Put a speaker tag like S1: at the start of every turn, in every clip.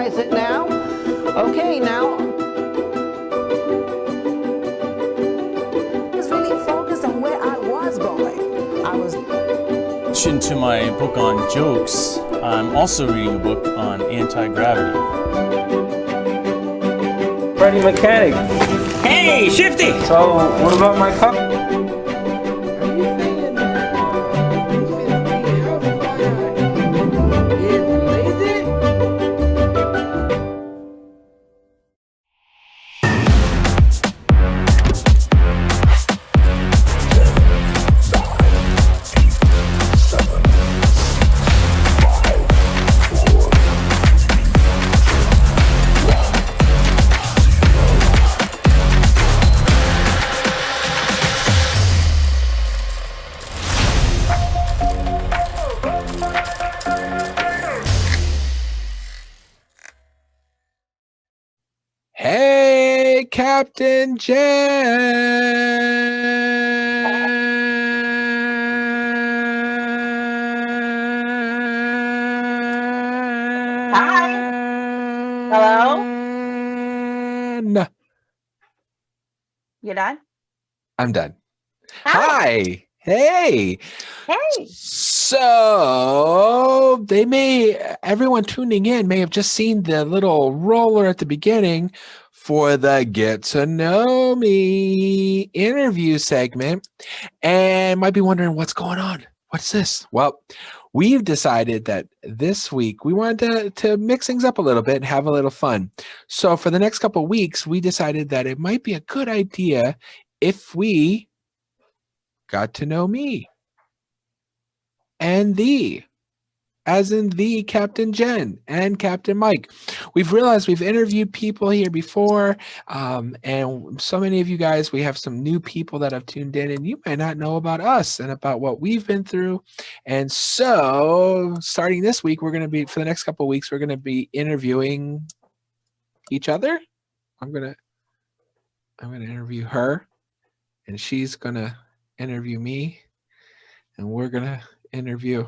S1: realize it now. Okay, now. I was really focused on where I was going. I was.
S2: In addition to my book on jokes, I'm also reading a book on anti-gravity.
S3: Freddie Mechanic.
S4: Hey, Shifty!
S3: So, what about my car?
S5: Hey, Captain Jen.
S6: Hi. Hello? You done?
S5: I'm done.
S6: Hi.
S5: Hi. Hey.
S6: Hey.
S5: So everyone tuning in may have just seen the little roller at the beginning for the Get to Know Me interview segment and might be wondering what's going on. What's this? Well, we've decided that this week we wanted to mix things up a little bit and have a little fun. So for the next couple of weeks, we decided that it might be a good idea if we got to know me and thee, as in the Captain Jen and Captain Mike. We've realized we've interviewed people here before, and so many of you guys, we have some new people that have tuned in, and you might not know about us and about what we've been through. And so starting this week, for the next couple of weeks, we're going to be interviewing each other. I'm going to interview her, and she's going to interview me, and we're going to interview.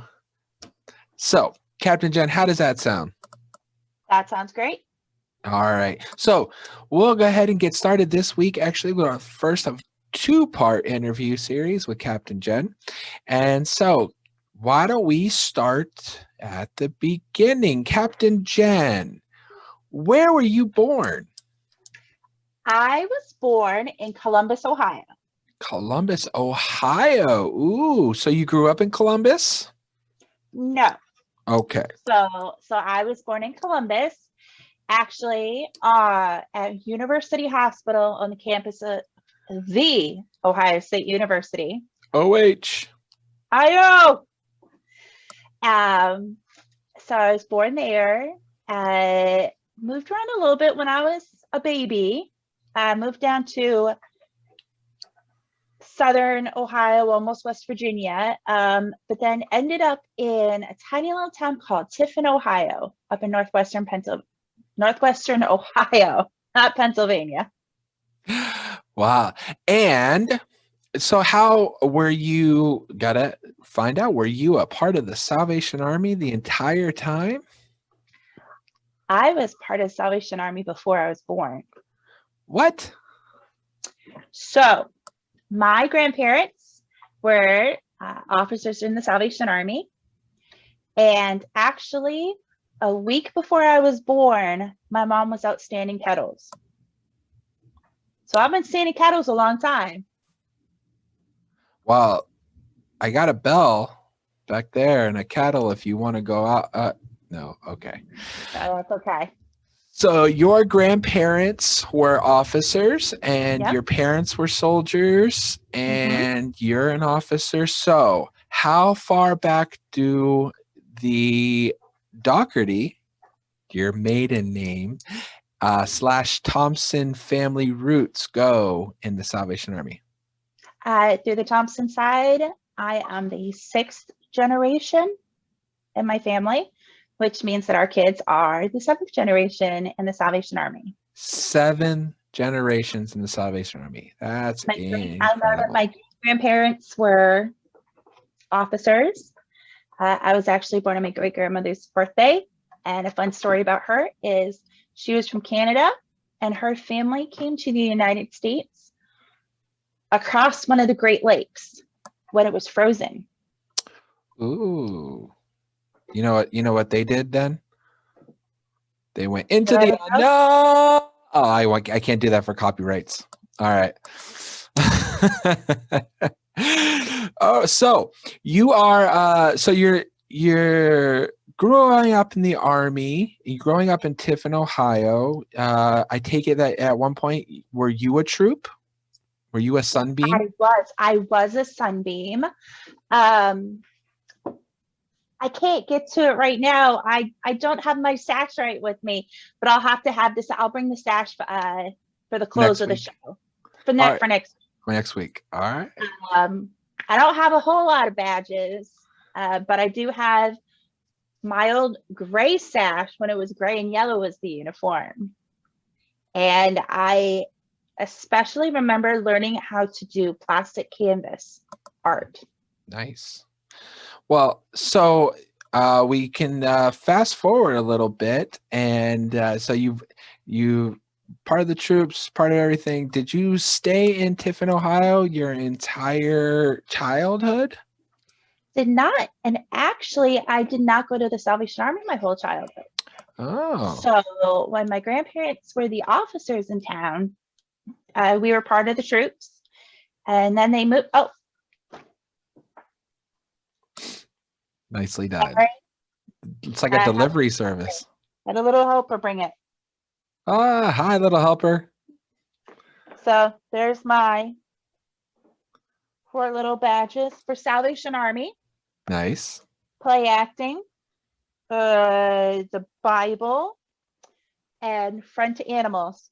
S5: So, Captain Jen, how does that sound?
S6: That sounds great.
S5: All right. So, we'll go ahead and get started this week, actually, with our first of two-part interview series with Captain Jen. And so, why don't we start at the beginning? Captain Jen, where were you born?
S6: I was born in Columbus, Ohio.
S5: Columbus, Ohio. Ooh, so you grew up in Columbus?
S6: No.
S5: Okay.
S6: So I was born in Columbus, actually, at University Hospital on the campus of the Ohio State University.
S5: OH.
S6: I know. So I was born there. Moved around a little bit when I was a baby. I moved down to Southern Ohio, almost West Virginia, but then ended up in a tiny little town called Tiffin, Ohio, up in northwestern Ohio, not Pennsylvania.
S5: Wow. And so how were you, gotta find out, were you a part of the Salvation Army the entire time?
S6: I was part of the Salvation Army before I was born.
S5: What?
S6: So my grandparents were officers in the Salvation Army. And actually, a week before I was born, my mom was out standing kettles. So I've been standing kettles a long time.
S5: Well, I got a bell back there and a kettle if you want to go out. No, okay.
S6: That's okay.
S5: So your grandparents were officers and
S6: Yep.
S5: your parents were soldiers and you're an officer. So how far back do the Dougherty, your maiden name, / Thompson family roots go in the Salvation Army?
S6: Through the Thompson side, I am the 6th generation in my family, which means that our kids are the 7th generation in the Salvation Army.
S5: 7 generations in the Salvation Army. That's incredible.
S6: My grandparents were officers. I was actually born on my great-grandmother's birthday, And a fun story about her is she was from Canada, and her family came to the United States across one of the Great Lakes when it was frozen.
S5: Ooh. You know what they did then? They went into
S6: Let
S5: the
S6: it go?
S5: no. Oh, I can't do that for copyrights. All right. Oh, so you are so you're growing up in the Army. You're growing up in Tiffin, Ohio. I take it that at one point were you a troop? Were you a Sunbeam?
S6: I was a Sunbeam. I can't get to it right now. I don't have my stash right with me, but I'll have to have this. I'll bring the stash for the close
S5: Next
S6: of the
S5: week.
S6: show
S5: All right.
S6: for next.
S5: Next week. All right.
S6: I don't have a whole lot of badges, but I do have my old gray stash when it was gray and yellow was the uniform. And I especially remember learning how to do plastic canvas art.
S5: Nice. Well, so we can fast forward a little bit, and so you part of the troops, part of everything. Did you stay in Tiffin, Ohio, your entire childhood?
S6: Did not, and actually, I did not go to the Salvation Army my whole childhood.
S5: Oh,
S6: So when my grandparents were the officers in town, we were part of the troops, and then they moved. Oh,
S5: nicely done.
S6: sorry.
S5: It's like a delivery service.
S6: Had a little helper bring it.
S5: Ah, hi, little helper.
S6: So there's my 4 little badges for Salvation Army,
S5: Nice.
S6: play acting, the Bible, and friend to animals.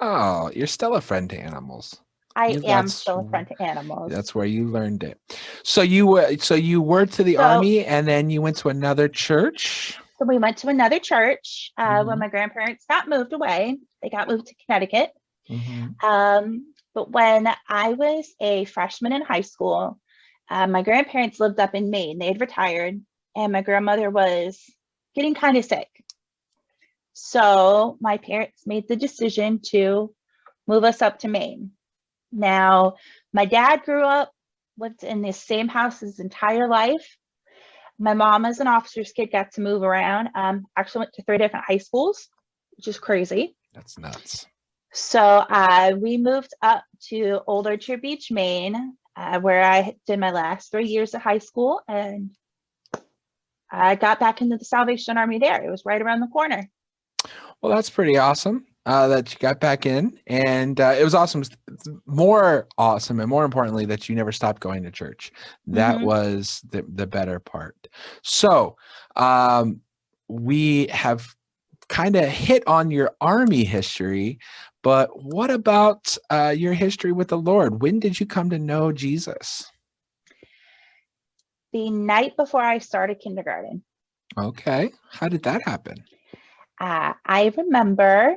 S5: Oh, you're still a friend to animals.
S6: I
S5: Yeah,
S6: am
S5: that's-
S6: still a friend to animals.
S5: That's where you learned it. So you were to the
S6: So-
S5: Army, and then you went to another church.
S6: So we went to another church
S5: Mhm.
S6: when my grandparents got moved away. They got moved to Connecticut.
S5: Mhm.
S6: But when I was a freshman in high school, my grandparents lived up in Maine. They had retired, and my grandmother was getting kind of sick. So my parents made the decision to move us up to Maine. Now, my dad lived in the same house his entire life. My mom, as an officer's kid, got to move around. Actually went to 3 different high schools, which is crazy.
S5: That's nuts.
S6: So we moved up to Old Orchard Beach, Maine, where I did my last 3 years of high school, and I got back into the Salvation Army there. It was right around the corner.
S5: Well, that's pretty awesome that you got back in, and it was awesome. More awesome, and more importantly, that you never stopped going to church. That
S6: Mhm.
S5: was the better part. So we have kind of hit on your Army history, but what about your history with the Lord? When did you come to know Jesus?
S6: The night before I started kindergarten,
S5: Okay, how did that happen?
S6: I remember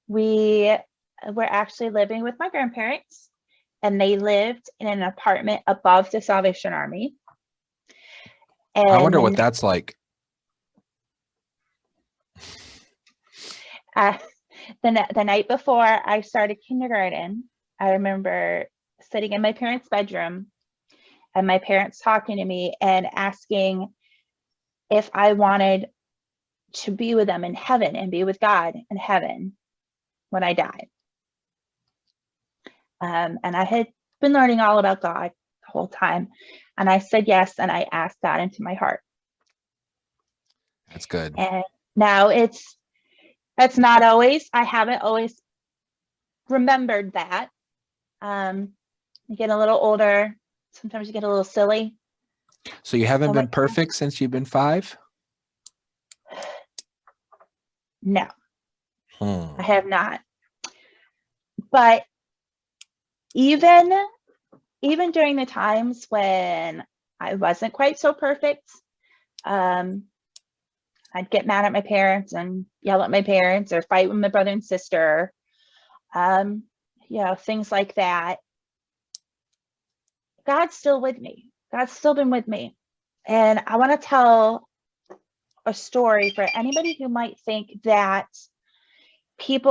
S6: we were actually living with my grandparents, and they lived in an apartment above the Salvation Army. And
S5: I wonder what that's like.
S6: the night before I started kindergarten, I remember sitting in my parents' bedroom and my parents talking to me and asking if I wanted to be with them in heaven and be with God in heaven when I died. And I had been learning all about God the whole time. And I said yes, and I asked God into my heart.
S5: That's good.
S6: And now that's not always, I haven't always remembered that. You get a little older, sometimes you get a little silly.
S5: So you haven't
S6: Oh,
S5: been
S6: my-
S5: perfect since you've been 5?
S6: No, I have not. But even during the times when I wasn't quite so perfect, I'd get mad at my parents and yell at my parents or fight with my brother and sister, things like that. God's still with me. God's still been with me. And I want to tell a story for anybody who might think that kids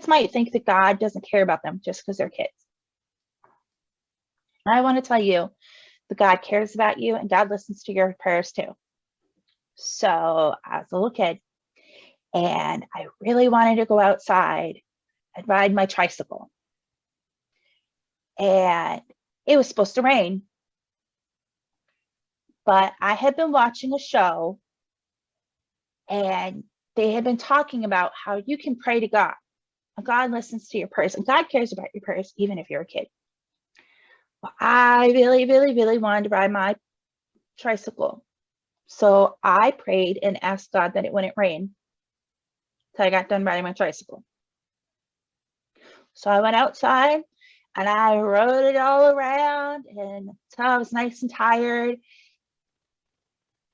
S6: might think that God doesn't care about them just because they're kids. And I want to tell you that God cares about you and God listens to your prayers too. So I was a little kid and I really wanted to go outside and ride my tricycle. And it was supposed to rain. But I had been watching a show and they had been talking about how you can pray to God. And God listens to your prayers and God cares about your prayers, even if you're a kid. Well, I really, really, really wanted to ride my tricycle. So I prayed and asked God that it wouldn't rain till I got done riding my tricycle. So I went outside and I rode it all around until I was nice and tired.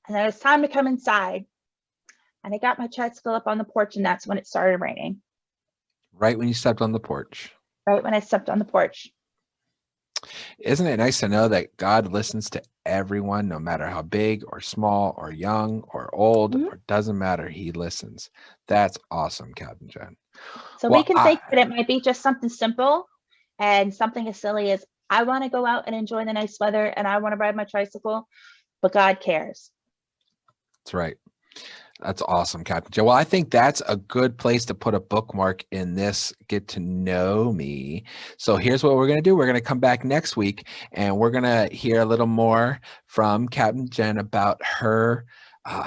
S6: And then it was time to come inside. And I got my tricycle up on the porch and that's when it started raining.
S5: Right when you stepped on the porch.
S6: Right when I stepped on the porch.
S5: Isn't it nice to know that God listens to everyone, no matter how big or small or young or old, or doesn't matter, he listens. That's awesome, Captain Jen.
S6: So we can think that it might be just something simple and something as silly as I want to go out and enjoy the nice weather and I want to ride my tricycle, but God cares.
S5: That's right. That's awesome, Captain Jen. Well, I think that's a good place to put a bookmark in this Get to Know Me. So here's what we're going to do. We're going to come back next week and we're going to hear a little more from Captain Jen about her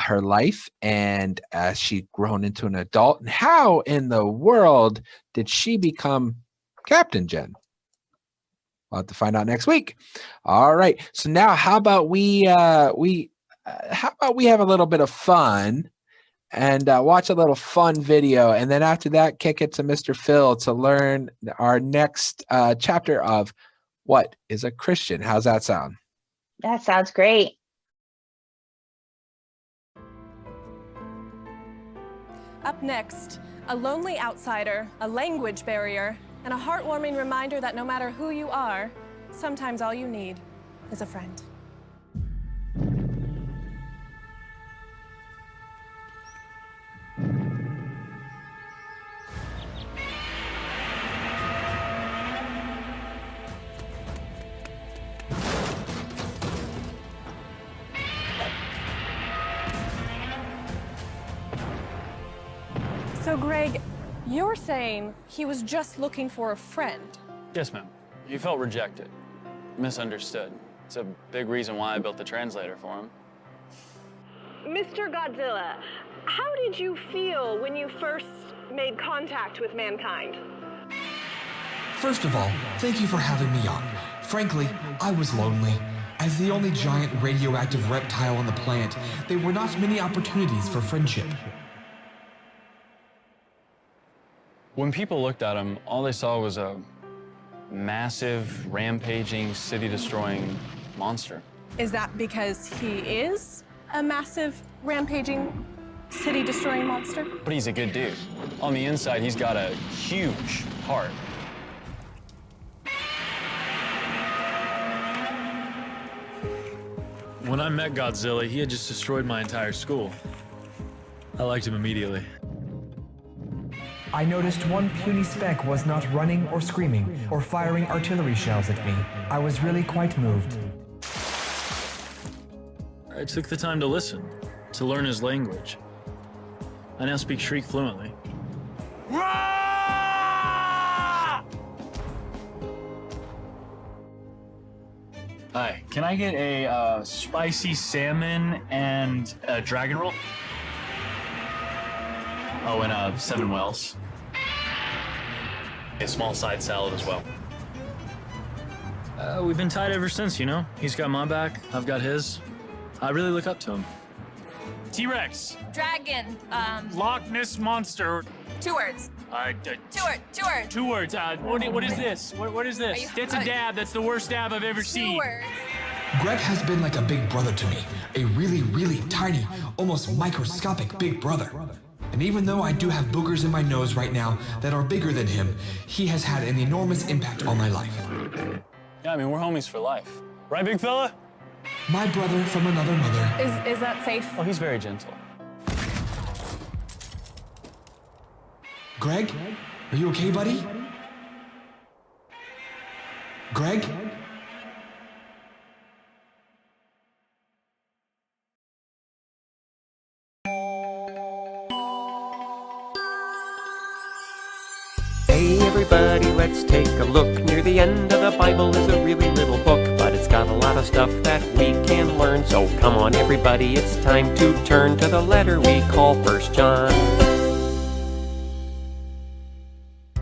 S5: life and as she grown into an adult and how in the world did she become Captain Jen? We'll have to find out next week. All right. So now how about we have a little bit of fun and watch a little fun video. And then after that, kick it to Mr. Phil to learn our next chapter of What is a Christian? How's that sound?
S6: That sounds great.
S7: Up next, a lonely outsider, a language barrier, and a heartwarming reminder that no matter who you are, sometimes all you need is a friend. So Greg, you're saying he was just looking for a friend?
S2: Yes, ma'am. He felt rejected, misunderstood. It's a big reason why I built the translator for him.
S8: Mr. Godzilla, how did you feel when you first made contact with mankind?
S9: First of all, thank you for having me on. Frankly, I was lonely. As the only giant radioactive reptile on the planet, there were not many opportunities for friendship.
S2: When people looked at him, all they saw was a massive, rampaging, city-destroying monster.
S7: Is that because he is a massive, rampaging, city-destroying monster?
S2: But he's a good dude. On the inside, he's got a huge heart.
S10: When I met Godzilla, he had just destroyed my entire school. I liked him immediately.
S11: I noticed one puny speck was not running or screaming or firing artillery shells at me. I was really quite moved.
S10: I took the time to listen, to learn his language. I now speak Shriek fluently. Hi, can I get a spicy salmon and a dragon roll? Oh, and 7 Wells. A small side salad as well. We've been tied ever since, you know? He's got my back, I've got his. I really look up to him. T-Rex.
S12: Dragon.
S10: Loch Ness Monster.
S12: 2 words.
S10: 2 words. 2 words. What is this? What is this? That's a dab. That's the worst dab I've ever seen.
S12: 2 words.
S9: Greg has been like a big brother to me. A really, really tiny, almost microscopic big brother. And even though I do have boogers in my nose right now that are bigger than him, he has had an enormous impact on my life.
S2: Yeah, I mean, we're homies for life. Right, big fella?
S9: My brother from another mother.
S7: Is that safe?
S2: Oh, he's very gentle.
S9: Greg? Are you okay, buddy? Greg?
S12: Hey everybody, let's take a look. Near the end of the Bible is a really little book, but it's got a lot of stuff that we can learn. So come on everybody, it's time to turn to the letter we call 1 John.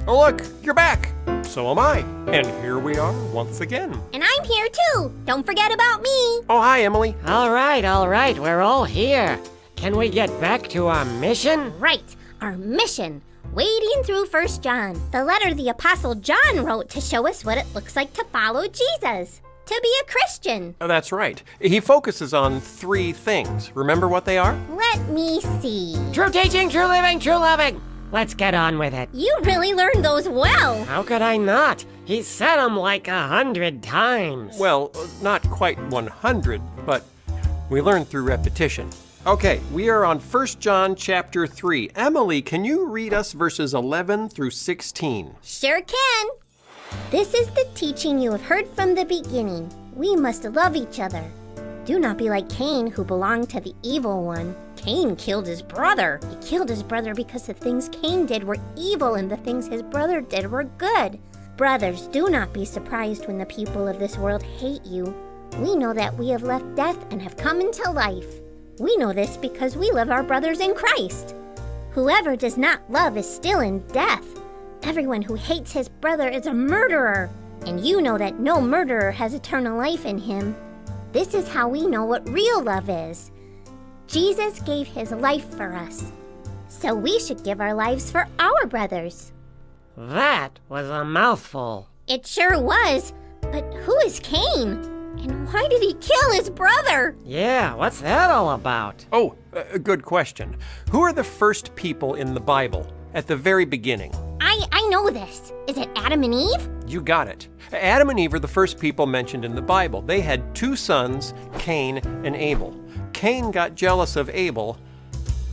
S12: Oh look, you're back! So am I. And here we are once again.
S13: And I'm here too. Don't forget about me.
S12: Oh, hi Emily.
S4: All right, we're all here. Can we get back to our mission?
S13: Right, our mission. Wading through 1 John, the letter the Apostle John wrote to show us what it looks like to follow Jesus, to be a Christian.
S12: Oh, that's right. He focuses on 3 things. Remember what they are?
S13: Let me see.
S4: True teaching, true living, true loving. Let's get on with it.
S13: You really learned those well.
S4: How could I not? He said them like 100 times.
S12: Well, not quite 100, but we learn through repetition. Okay, we are on 1 John chapter 3. Emily, can you read us verses 11 through 16?
S13: Sure can. This is the teaching you have heard from the beginning. We must love each other. Do not be like Cain, who belonged to the evil one. Cain killed his brother. He killed his brother because the things Cain did were evil and the things his brother did were good. Brothers, do not be surprised when the people of this world hate you. We know that we have left death and have come into life. We know this because we love our brothers in Christ. Whoever does not love is still in death. Everyone who hates his brother is a murderer, and you know that no murderer has eternal life in him. This is how we know what real love is. Jesus gave his life for us, so we should give our lives for our brothers.
S4: That was a mouthful.
S13: It sure was, but who is Cain? And why did he kill his brother?
S4: Yeah, what's that all about?
S12: Oh, a good question. Who are the first people in the Bible at the very beginning?
S13: I know this. Is it Adam and Eve?
S12: You got it. Adam and Eve are the first people mentioned in the Bible. They had 2 sons, Cain and Abel. Cain got jealous of Abel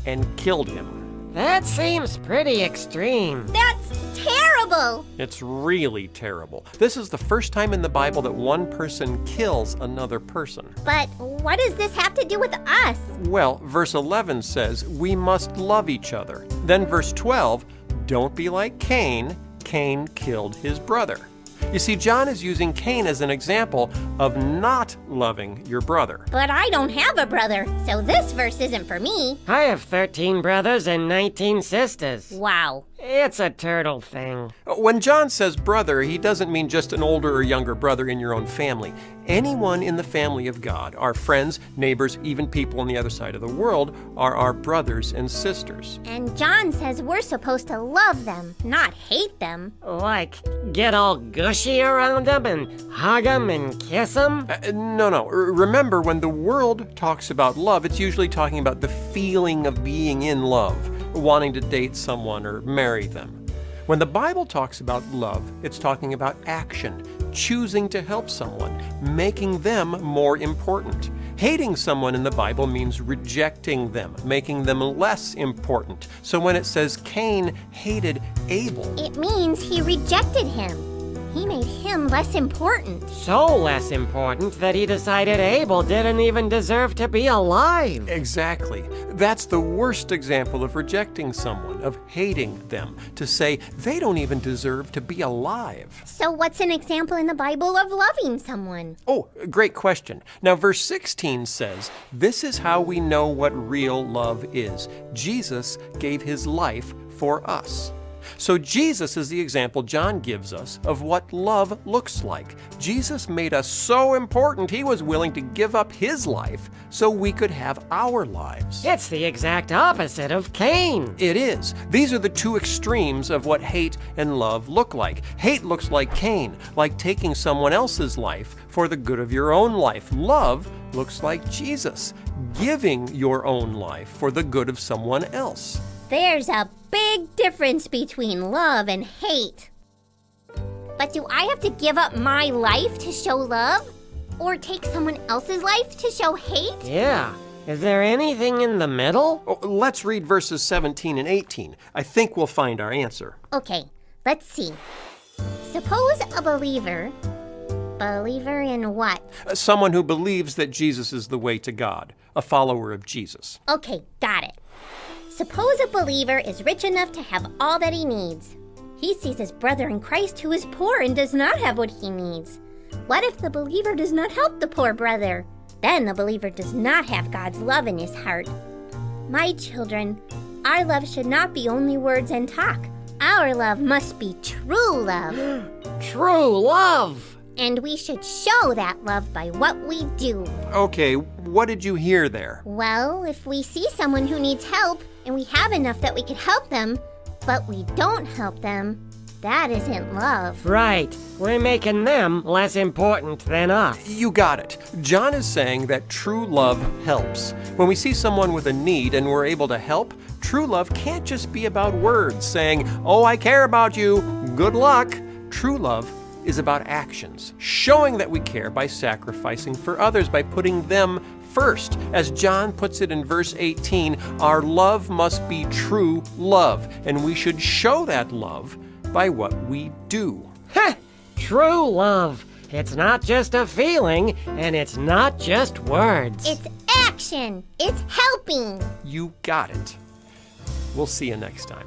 S12: and killed him.
S4: That seems pretty extreme.
S13: That's terrible.
S12: It's really terrible. This is the first time in the Bible that one person kills another person.
S13: But what does this have to do with us?
S12: Well, verse 11 says, we must love each other. Then verse 12, don't be like Cain. Cain killed his brother. You see, John is using Cain as an example of not loving your brother.
S13: But I don't have a brother, so this verse isn't for me.
S4: I have 13 brothers and 19 sisters.
S13: Wow.
S4: It's a turtle thing.
S12: When John says brother, he doesn't mean just an older or younger brother in your own family. Anyone in the family of God, our friends, neighbors, even people on the other side of the world, are our brothers and sisters.
S13: And John says we're supposed to love them, not hate them.
S4: Like, get all gushy around them and hug them and kiss them?
S12: No. Remember, when the world talks about love, it's usually talking about the feeling of being in love, wanting to date someone or marry them. When the Bible talks about love, it's talking about action, choosing to help someone, making them more important. Hating someone in the Bible means rejecting them, making them less important. So when it says Cain hated Abel,
S13: it means he rejected him. He made him less important.
S4: So less important that he decided Abel didn't even deserve to be alive.
S12: Exactly. That's the worst example of rejecting someone, of hating them, to say they don't even deserve to be alive.
S13: So what's an example in the Bible of loving someone?
S12: Oh, great question. Now, verse 16 says, this is how we know what real love is. Jesus gave his life for us. So Jesus is the example John gives us of what love looks like. Jesus made us so important, he was willing to give up his life so we could have our lives.
S4: It's the exact opposite of Cain.
S12: It is. These are the 2 extremes of what hate and love look like. Hate looks like Cain, like taking someone else's life for the good of your own life. Love looks like Jesus, giving your own life for the good of someone else.
S13: There's a big difference between love and hate. But do I have to give up my life to show love? Or take someone else's life to show hate?
S4: Yeah. Is there anything in the middle?
S12: Oh, let's read verses 17 and 18. I think we'll find our answer.
S13: Okay, let's see. Suppose a believer in what?
S12: Someone who believes that Jesus is the way to God, a follower of Jesus.
S13: Okay, got it. Suppose a believer is rich enough to have all that he needs. He sees his brother in Christ who is poor and does not have what he needs. What if the believer does not help the poor brother? Then the believer does not have God's love in his heart. My children, our love should not be only words and talk. Our love must be true love.
S4: True love!
S13: And we should show that love by what we do.
S12: Okay, what did you hear there?
S13: Well, if we see someone who needs help and we have enough that we could help them, but we don't help them, that isn't love.
S4: Right. We're making them less important than us.
S12: You got it. John is saying that true love helps. When we see someone with a need and we're able to help, true love can't just be about words saying, "Oh, I care about you, good luck." True love is about actions, showing that we care by sacrificing for others, by putting them first. As John puts it in verse 18, our love must be true love, and we should show that love by what we do.
S4: Heh! True love. It's not just a feeling, and it's not just words.
S13: It's action. It's helping.
S12: You got it. We'll see you next time.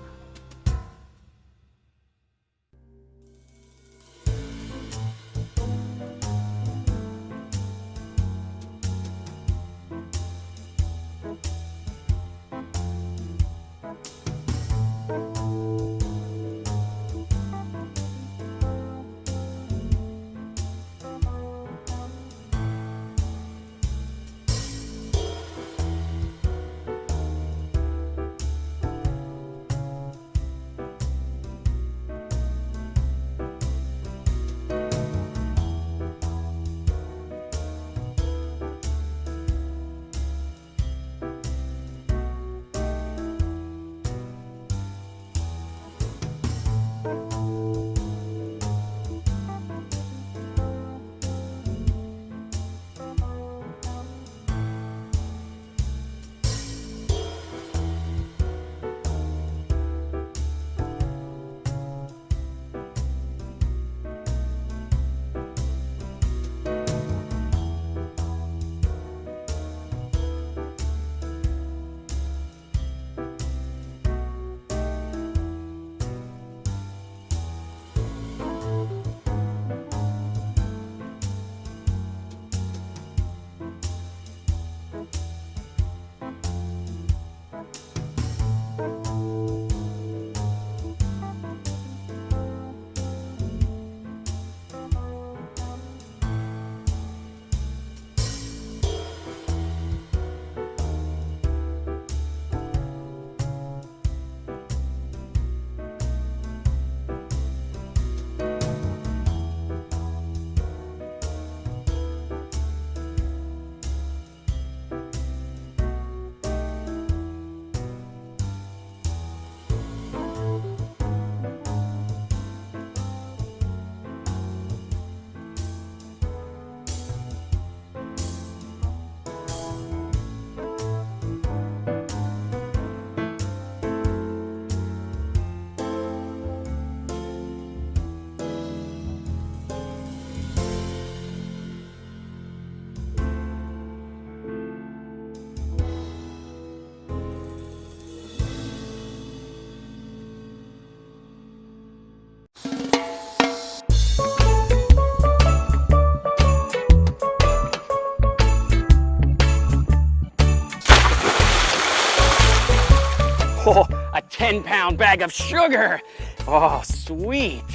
S14: Oh, a 10-pound bag of sugar. Oh, sweet.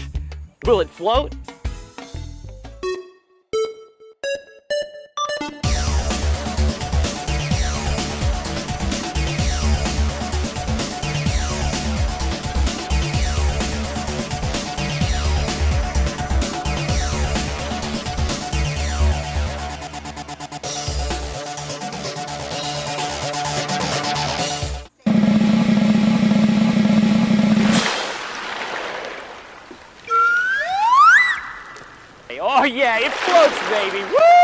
S14: Will it float? Oh yeah, it floats, baby. Woo!